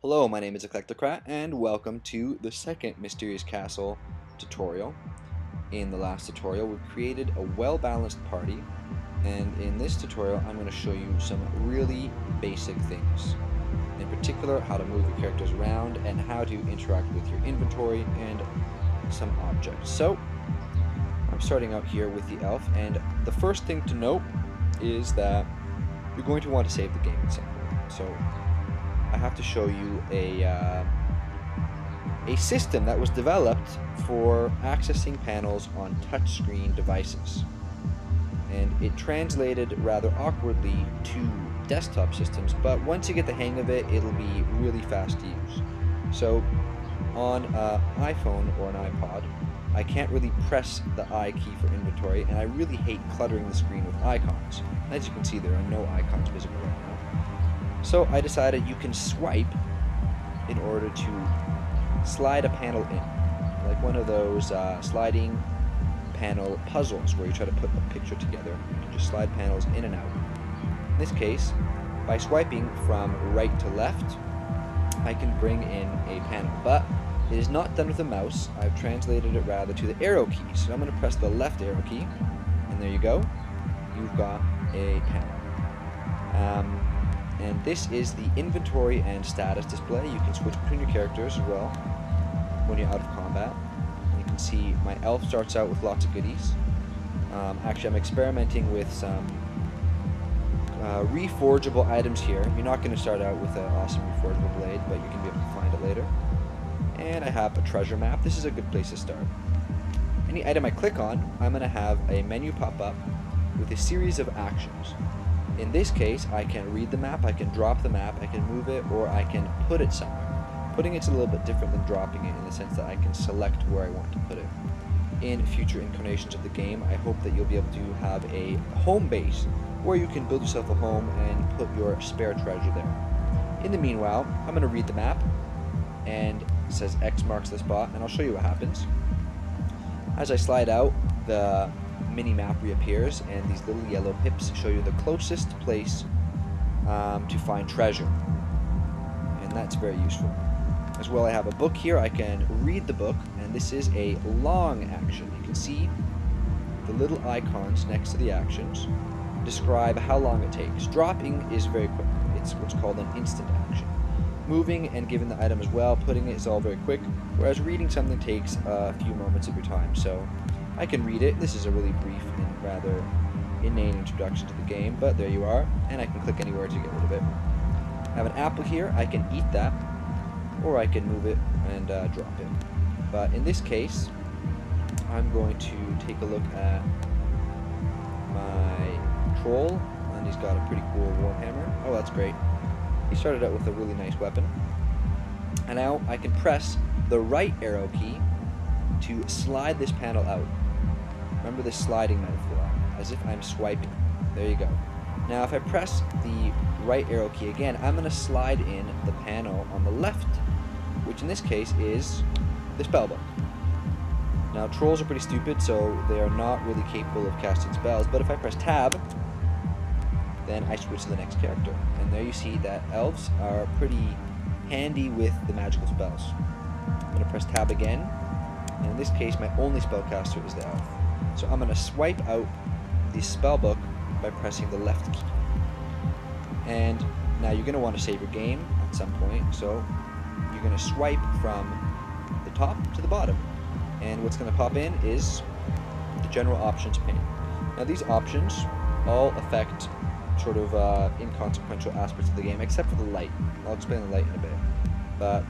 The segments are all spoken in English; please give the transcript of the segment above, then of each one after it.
Hello, my name is Eclectocrat, and welcome to the second Mysterious Castle tutorial. In the last tutorial, we created a well-balanced party, and in this tutorial, I'm going to show you some really basic things. In particular, how to move your characters around, and how to interact with your inventory and some objects. So, I'm starting out here with the elf, and the first thing to note is that you're going to want to save the game at some point. So, I have to show you a system that was developed for accessing panels on touchscreen devices. And it translated rather awkwardly to desktop systems, but once you get the hang of it, it'll be really fast to use. So on an iPhone or an iPod, I can't really press the I key for inventory, and I really hate cluttering the screen with icons. As you can see, there are no icons visible right now. So I decided you can swipe in order to slide a panel in, like one of those sliding panel puzzles where you try to put a picture together. You can just slide panels in and out. In this case, by swiping from right to left, I can bring in a panel, but it is not done with a mouse. I've translated it rather to the arrow key. So I'm going to press the left arrow key, and there you go. You've got a panel. And this is the inventory and status display. You can switch between your characters as well when you're out of combat. And you can see my elf starts out with lots of goodies. Actually, I'm experimenting with some reforgeable items here. You're not going to start out with an awesome reforgeable blade, but you can be able to find it later. And I have a treasure map. This is a good place to start. Any item I click on, I'm going to have a menu pop up with a series of actions. In this case, I can read the map, I can drop the map, I can move it, or I can put it somewhere. Putting it's a little bit different than dropping it in the sense that I can select where I want to put it. In future incarnations of the game, I hope that you'll be able to have a home base where you can build yourself a home and put your spare treasure there. In the meanwhile, I'm going to read the map, and it says X marks the spot, and I'll show you what happens. As I slide out, the mini-map reappears, and these little yellow pips show you the closest place to find treasure, and that's very useful. As well, I have a book here. I can read the book, and this is a long action. You can see the little icons next to the actions describe how long it takes. Dropping is very quick. It's what's called an instant action. Moving and giving the item as well, putting it is all very quick, whereas reading something takes a few moments of your time. So I can read it. This is a really brief and rather inane introduction to the game, but there you are, and I can click anywhere to get rid of it. I have an apple here. I can eat that, or I can move it and drop it. But in this case, I'm going to take a look at my troll, and he's got a pretty cool warhammer. Oh, that's great. He started out with a really nice weapon. And now I can press the right arrow key to slide this panel out. Remember this sliding metaphor, as if I'm swiping. There you go. Now if I press the right arrow key again, I'm going to slide in the panel on the left, which in this case is the spellbook. Now trolls are pretty stupid, so they are not really capable of casting spells, but if I press tab, then I switch to the next character. And there you see that elves are pretty handy with the magical spells. I'm going to press tab again, and in this case my only spellcaster is the elf. So I'm going to swipe out the spellbook by pressing the left key. And now you're going to want to save your game at some point, so you're going to swipe from the top to the bottom. And what's going to pop in is the general options pane. Now these options all affect sort of inconsequential aspects of the game, except for the light. I'll explain the light in a bit. But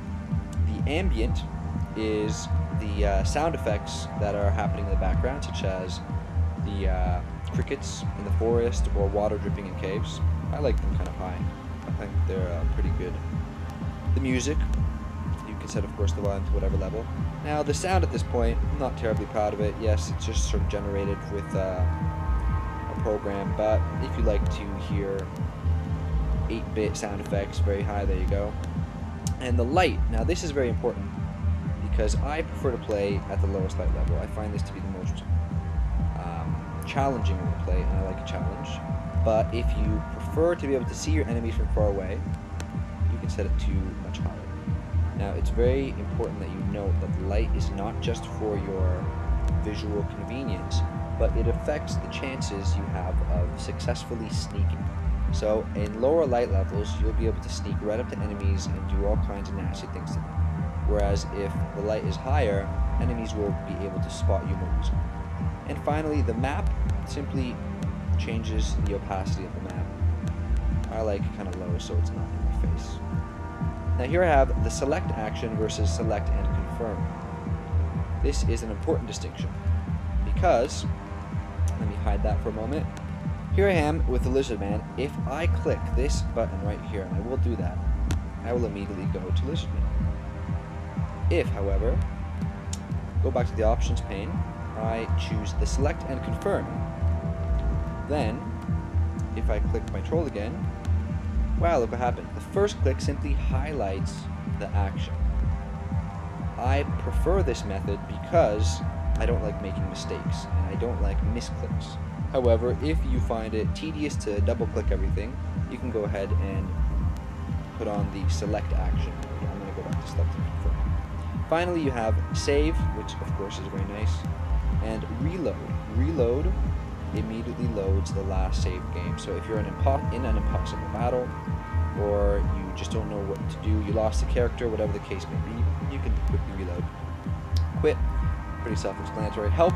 the ambient is the sound effects that are happening in the background, such as the crickets in the forest or water dripping in caves. I like them kind of high. I think they're pretty good. The music, you can set, of course, the volume to whatever level. Now, the sound at this point, I'm not terribly proud of it. Yes, it's just sort of generated with a program, but if you like to hear 8-bit sound effects very high, there you go. And the light, now this is very important, because I prefer to play at the lowest light level. I find this to be the most challenging way to play, and I like a challenge. But if you prefer to be able to see your enemies from far away, you can can set it to much higher. Now, it's very important that you note that the light is not just for your visual convenience, but it affects the chances you have of successfully sneaking. So, in lower light levels, you'll be able to sneak right up to enemies and do all kinds of nasty things to them. Whereas if the light is higher, enemies will be able to spot you more easily. And finally, the map simply changes the opacity of the map. I like it kind of low so it's not in my face. Now here I have the select action versus select and confirm. This is an important distinction because, let me hide that for a moment. Here I am with the Lizard Man. If I click this button right here, and I will do that, I will immediately go to Lizard Man. If, however, go back to the options pane, I choose the select and confirm. Then, if I click my troll again, wow, look what happened. The first click simply highlights the action. I prefer this method because I don't like making mistakes, and I don't like misclicks. However, if you find it tedious to double click everything, you can go ahead and put on the select action. I'm going to go back to select and confirm. Finally, you have save, which of course is very nice, and reload. Reload immediately loads the last save game. So if you're in an impossible battle, or you just don't know what to do, you lost a character, whatever the case may be, you can quickly reload. Quit, pretty self-explanatory. Help,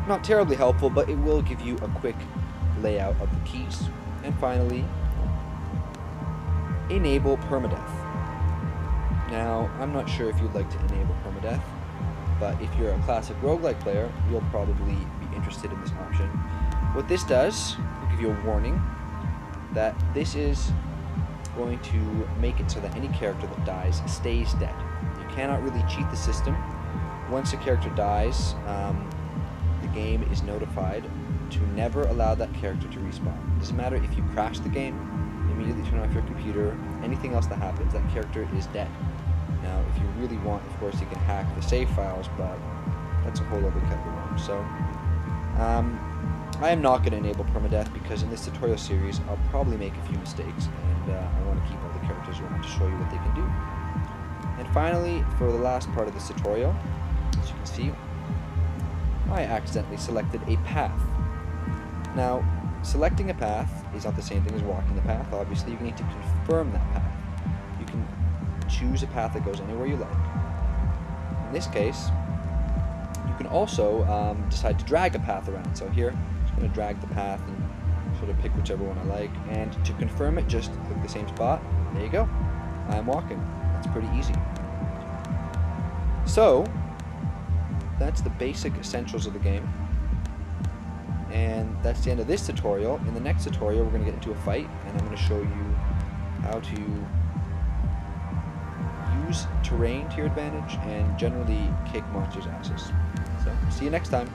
not terribly helpful, but it will give you a quick layout of the keys. And finally, enable permadeath. Now, I'm not sure if you'd like to enable permadeath, but if you're a classic roguelike player, you'll probably be interested in this option. What this does, will give you a warning that this is going to make it so that any character that dies stays dead. You cannot really cheat the system. Once a character dies, the game is notified to never allow that character to respawn. It doesn't matter if you crash the game, immediately turn off your computer, anything else that happens, that character is dead. Now, if you really want, of course, you can hack the save files, but that's a whole other kettle of worms. So, I am not going to enable permadeath because in this tutorial series, I'll probably make a few mistakes, and I want to keep all the characters around to show you what they can do. And finally, for the last part of this tutorial, as you can see, I accidentally selected a path. Now, selecting a path is not the same thing as walking the path. Obviously, you need to confirm that path. You can choose a path that goes anywhere you like. In this case, you can also decide to drag a path around. So here, I'm just going to drag the path and sort of pick whichever one I like. And to confirm it, just click the same spot. There you go. I'm walking. That's pretty easy. So, that's the basic essentials of the game. And that's the end of this tutorial. In the next tutorial, we're going to get into a fight, and I'm going to show you how to use terrain to your advantage and generally kick monsters' asses. So, see you next time.